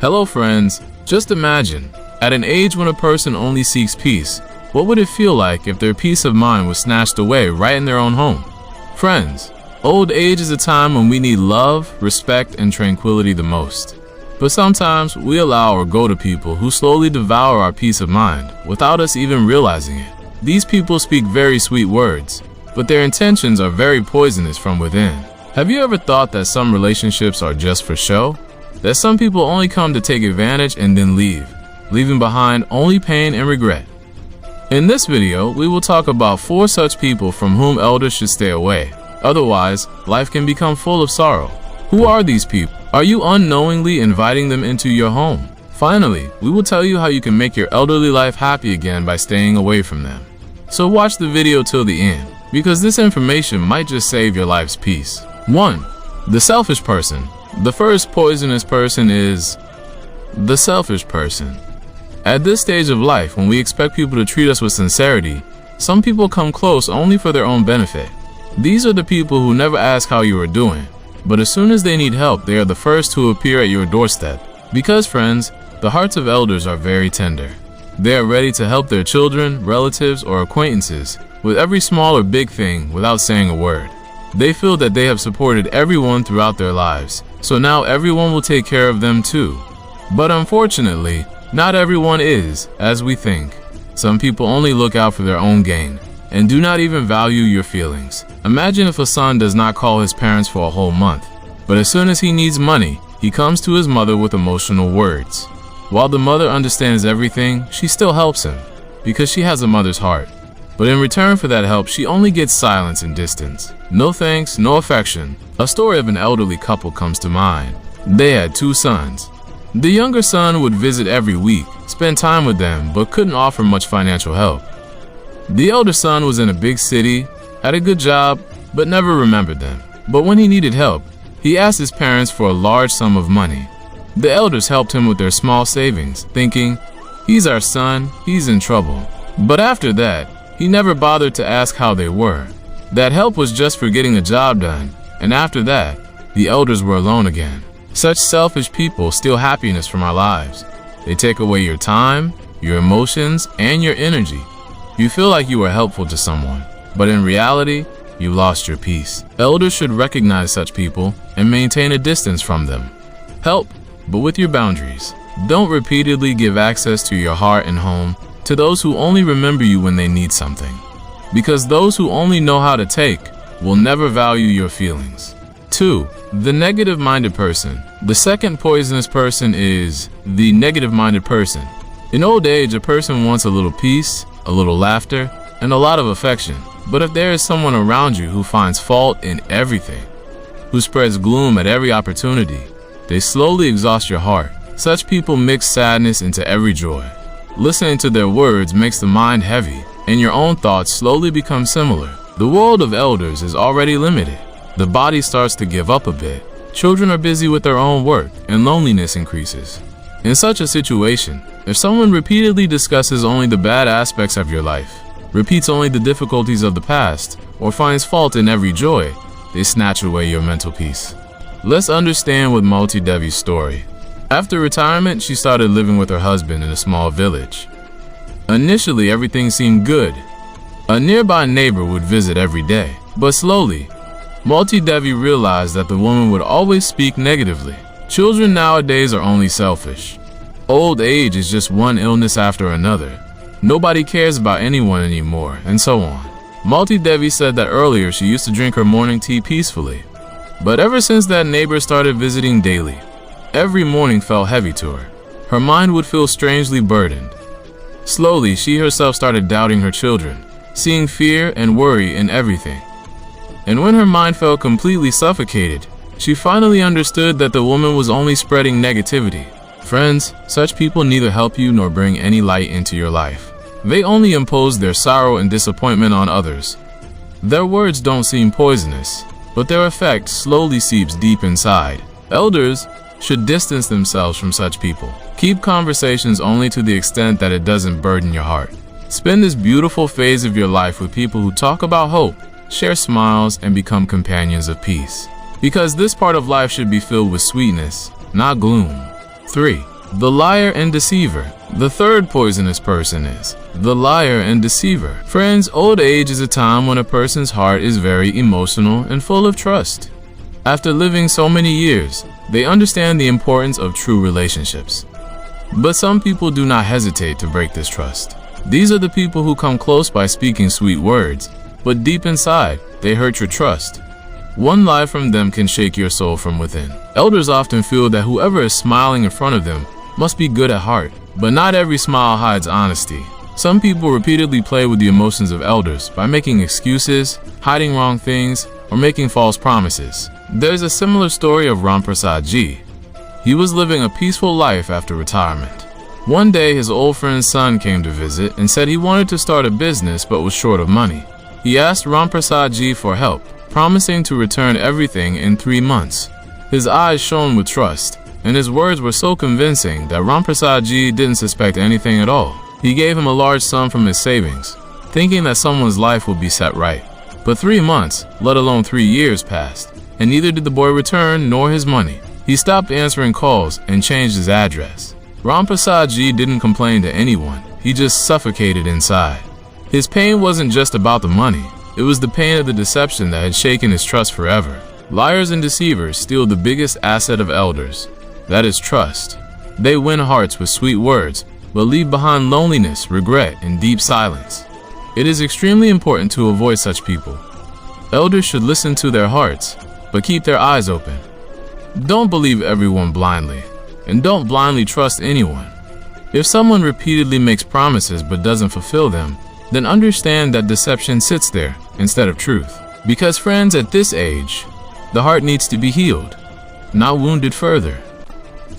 Hello friends, just imagine, at an age when a person only seeks peace, what would it feel like if their peace of mind was snatched away right in their own home? Friends, old age is a time when we need love, respect, and tranquility the most. But sometimes we allow or go to people who slowly devour our peace of mind without us even realizing it. These people speak very sweet words, but their intentions are very poisonous from within. Have you ever thought that some relationships are just for show? That some people only come to take advantage and then leave, leaving behind only pain and regret? In this video, we will talk about 4 such people from whom elders should stay away. Otherwise, life can become full of sorrow. Who are these people? Are you unknowingly inviting them into your home? Finally, we will tell you how you can make your elderly life happy again by staying away from them. So watch the video till the end, because this information might just save your life's peace. 1. The selfish person. The first poisonous person is the selfish person. At this stage of life, when we expect people to treat us with sincerity, some people come close only for their own benefit. These are the people who never ask how you are doing, but as soon as they need help, they are the first to appear at your doorstep. Because friends, the hearts of elders are very tender. They are ready to help their children, relatives, or acquaintances with every small or big thing without saying a word. They feel that they have supported everyone throughout their lives, so now everyone will take care of them too. But unfortunately, not everyone is as we think. Some people only look out for their own gain and do not even value your feelings. Imagine if a son does not call his parents for a whole month, but as soon as he needs money, he comes to his mother with emotional words. While the mother understands everything, she still helps him because she has a mother's heart. But in return for that help, she only gets silence and distance. No thanks, no affection. A story of an elderly couple comes to mind. They had 2 sons. The younger son would visit every week, spend time with them, but couldn't offer much financial help. The elder son was in a big city, had a good job, but never remembered them. But when he needed help, he asked his parents for a large sum of money. The elders helped him with their small savings, thinking, "He's our son, he's in trouble." But after that, he never bothered to ask how they were. That help was just for getting the job done, and after that, the elders were alone again. Such selfish people steal happiness from our lives. They take away your time, your emotions, and your energy. You feel like you were helpful to someone, but in reality, you lost your peace. Elders should recognize such people and maintain a distance from them. Help, but with your boundaries. Don't repeatedly give access to your heart and home to those who only remember you when they need something. Because those who only know how to take will never value your feelings. 2. The negative-minded person. The second poisonous person is the negative-minded person. In old age, a person wants a little peace, a little laughter, and a lot of affection. But if there is someone around you who finds fault in everything, who spreads gloom at every opportunity, they slowly exhaust your heart. Such people mix sadness into every joy. Listening to their words makes the mind heavy, and your own thoughts slowly become similar. The world of elders is already limited. The body starts to give up a bit. Children are busy with their own work, and loneliness increases. In such a situation, if someone repeatedly discusses only the bad aspects of your life, repeats only the difficulties of the past, or finds fault in every joy, they snatch away your mental peace. Let's understand with Malti Devi's story. After retirement, she started living with her husband in a small village. Initially, everything seemed good. A nearby neighbor would visit every day, but slowly, Malti Devi realized that the woman would always speak negatively. Children nowadays are only selfish. Old age is just one illness after another. Nobody cares about anyone anymore, and so on. Malti Devi said that earlier she used to drink her morning tea peacefully. But ever since that neighbor started visiting daily, every morning felt heavy to her. Her mind would feel strangely burdened. Slowly, she herself started doubting her children, seeing fear and worry in everything. And when her mind felt completely suffocated, she finally understood that the woman was only spreading negativity. Friends, such people neither help you nor bring any light into your life. They only impose their sorrow and disappointment on others. Their words don't seem poisonous, but their effect slowly seeps deep inside. Elders should distance themselves from such people. Keep conversations only to the extent that it doesn't burden your heart. Spend this beautiful phase of your life with people who talk about hope, share smiles, and become companions of peace. Because this part of life should be filled with sweetness, not gloom. 3. The liar and deceiver. The third poisonous person is the liar and deceiver. Friends, old age is a time when a person's heart is very emotional and full of trust. After living so many years, they understand the importance of true relationships. But some people do not hesitate to break this trust. These are the people who come close by speaking sweet words, but deep inside, they hurt your trust. One lie from them can shake your soul from within. Elders often feel that whoever is smiling in front of them must be good at heart, but not every smile hides honesty. Some people repeatedly play with the emotions of elders by making excuses, hiding wrong things, or making false promises. There's a similar story of Ramprasad Ji. He was living a peaceful life after retirement. One day, his old friend's son came to visit and said he wanted to start a business but was short of money. He asked Ramprasad Ji for help, promising to return everything in 3 months. His eyes shone with trust, and his words were so convincing that Ramprasad Ji didn't suspect anything at all. He gave him a large sum from his savings, thinking that someone's life would be set right. But 3 months, let alone 3 years, passed, and neither did the boy return nor his money. He stopped answering calls and changed his address. Ramprasad Ji didn't complain to anyone, he just suffocated inside. His pain wasn't just about the money, it was the pain of the deception that had shaken his trust forever. Liars and deceivers steal the biggest asset of elders, that is trust. They win hearts with sweet words, but leave behind loneliness, regret, and deep silence. It is extremely important to avoid such people. Elders should listen to their hearts, but keep their eyes open. Don't believe everyone blindly, and don't blindly trust anyone. If someone repeatedly makes promises but doesn't fulfill them, then understand that deception sits there instead of truth. Because friends, at this age, the heart needs to be healed, not wounded further.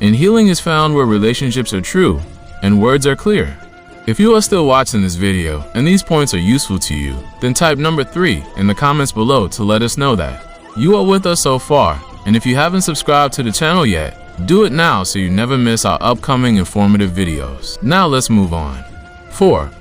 And healing is found where relationships are true and words are clear. If you are still watching this video and these points are useful to you, then type number 3 in the comments below to let us know that you are with us so far. And if you haven't subscribed to the channel yet, do it now so you never miss our upcoming informative videos. Now let's move on. 4.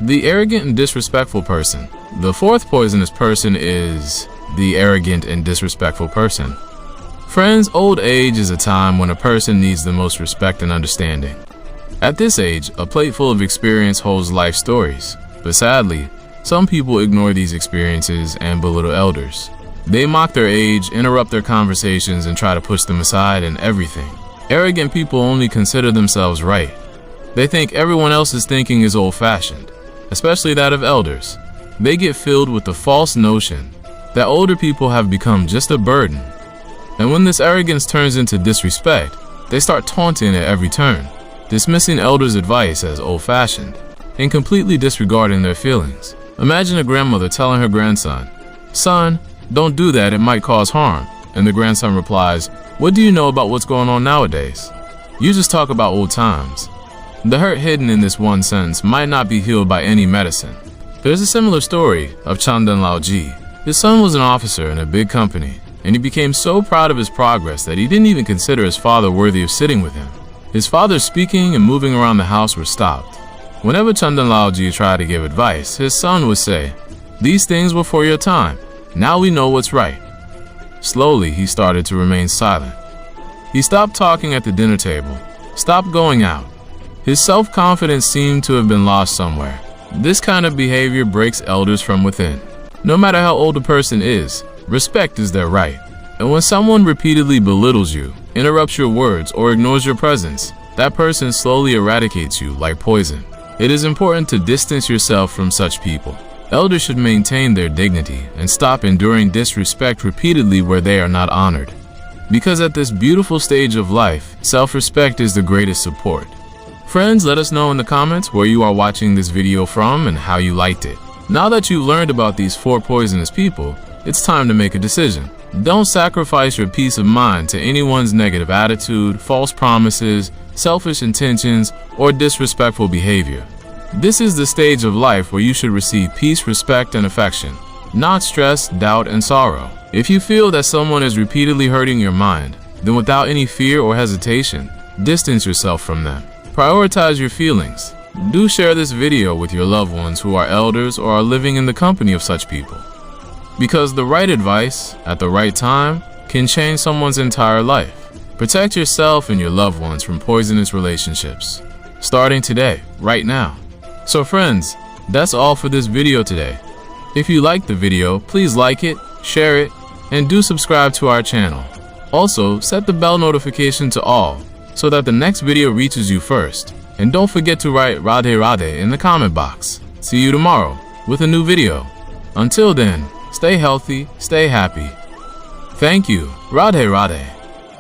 The arrogant and disrespectful person. The fourth poisonous person is the arrogant and disrespectful person. Friends, old age is a time when a person needs the most respect and understanding. At this age, a plate full of experience holds life stories, but sadly, some people ignore these experiences and belittle elders. They mock their age, interrupt their conversations, and try to push them aside in everything. Arrogant people only consider themselves right. They think everyone else's thinking is old-fashioned, especially that of elders. They get filled with the false notion that older people have become just a burden. And when this arrogance turns into disrespect, they start taunting at every turn, dismissing elders' advice as old-fashioned, and completely disregarding their feelings. Imagine a grandmother telling her grandson, "Son, don't do that, it might cause harm." And the grandson replies, "What do you know about what's going on nowadays? You just talk about old times." The hurt hidden in this one sentence might not be healed by any medicine. There's a similar story of Chandan Lao Ji. His son was an officer in a big company, and he became so proud of his progress that he didn't even consider his father worthy of sitting with him. His father's speaking and moving around the house were stopped. Whenever Chandan Lao Ji tried to give advice, his son would say, "These things were for your time. Now we know what's right." Slowly, he started to remain silent. He stopped talking at the dinner table, stopped going out. His self-confidence seemed to have been lost somewhere. This kind of behavior breaks elders from within. No matter how old a person is, respect is their right. And when someone repeatedly belittles you, interrupts your words, or ignores your presence, that person slowly eradicates you like poison. It is important to distance yourself from such people. Elders should maintain their dignity and stop enduring disrespect repeatedly where they are not honored. Because at this beautiful stage of life, self-respect is the greatest support. Friends, let us know in the comments where you are watching this video from and how you liked it. Now that you've learned about these 4 poisonous people, it's time to make a decision. Don't sacrifice your peace of mind to anyone's negative attitude, false promises, selfish intentions, or disrespectful behavior. This is the stage of life where you should receive peace, respect, and affection, not stress, doubt, and sorrow. If you feel that someone is repeatedly hurting your mind, then without any fear or hesitation, distance yourself from them. Prioritize your feelings. Do share this video with your loved ones who are elders or are living in the company of such people. Because the right advice at the right time can change someone's entire life. Protect yourself and your loved ones from poisonous relationships, starting today, right now. So friends, that's all for this video today. If you liked the video, please like it, share it, and do subscribe to our channel. Also, set the bell notification to all so that the next video reaches you first. And don't forget to write Radhe Radhe in the comment box. See you tomorrow with a new video. Until then, stay healthy, stay happy. Thank you. Radhe Radhe.